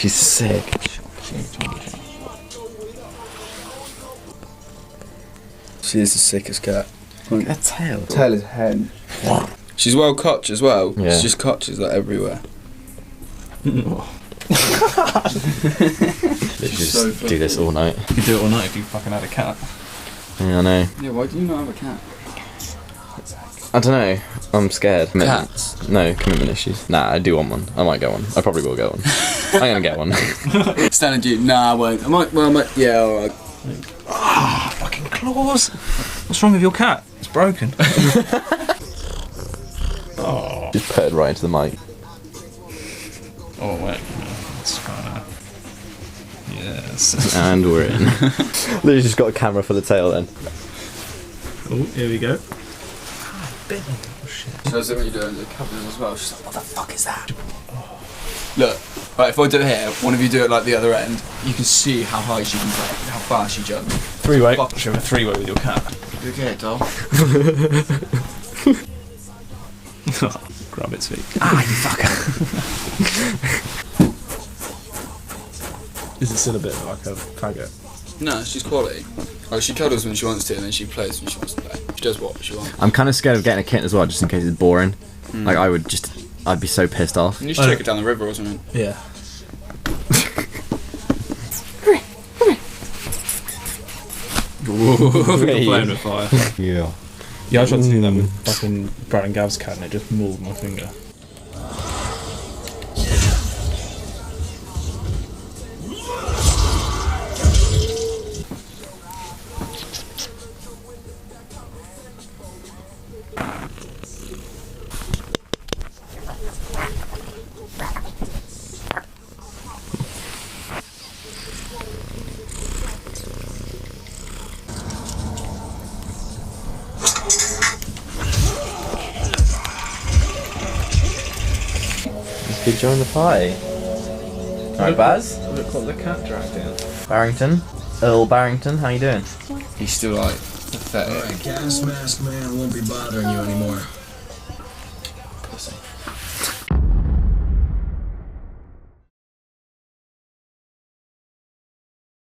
She's sick. She is the sickest cat. Look at her tail. Tail is hen. She's well cotch as well. Yeah. She just cotches like everywhere. They just so do this all night. You could do it all night if you fucking had a cat. Yeah, I know. Yeah, why do you not have a cat? I don't know. I'm scared. Cats? No, commitment issues. Nah, I do want one. I might get one. I probably will get one. I'm gonna get one. Standing dude, nah, I won't. I might, yeah, alright. Ah, fucking claws! What's wrong with your cat? It's broken. Oh. Just put it right into the mic. Oh, wait. It's fine. Yes. And we're in. Literally just got a camera for the tail then. Oh, here we go. She knows what you're doing, the cabin as well. She's like, what the fuck is that? Look, right, if I do it here, one of you do it like the other end, you can see how high she can go, how fast she jumps. Three-way. Should have a three-way with your cat. You okay, doll? Grab its feet. Ah, you fucker. Is it still a bit like a faggot? No, she's quality. Like, she cuddles when she wants to, and then she plays when she wants to play. She does what she wants. I'm kind of scared of getting a kitten as well, just in case it's boring. Like, I'd be so pissed off. You should take it down the river or something. Yeah. Playing with fire. Yeah. Yeah, I tried to do that with fucking Brad and Gav's cat and it just mauled my finger. Could join the party. Alright, Baz. Look what the cat dragged in. Barrington. Earl Barrington, how you doing? He's still like pathetic. Alright, gas mask man won't be bothering you anymore.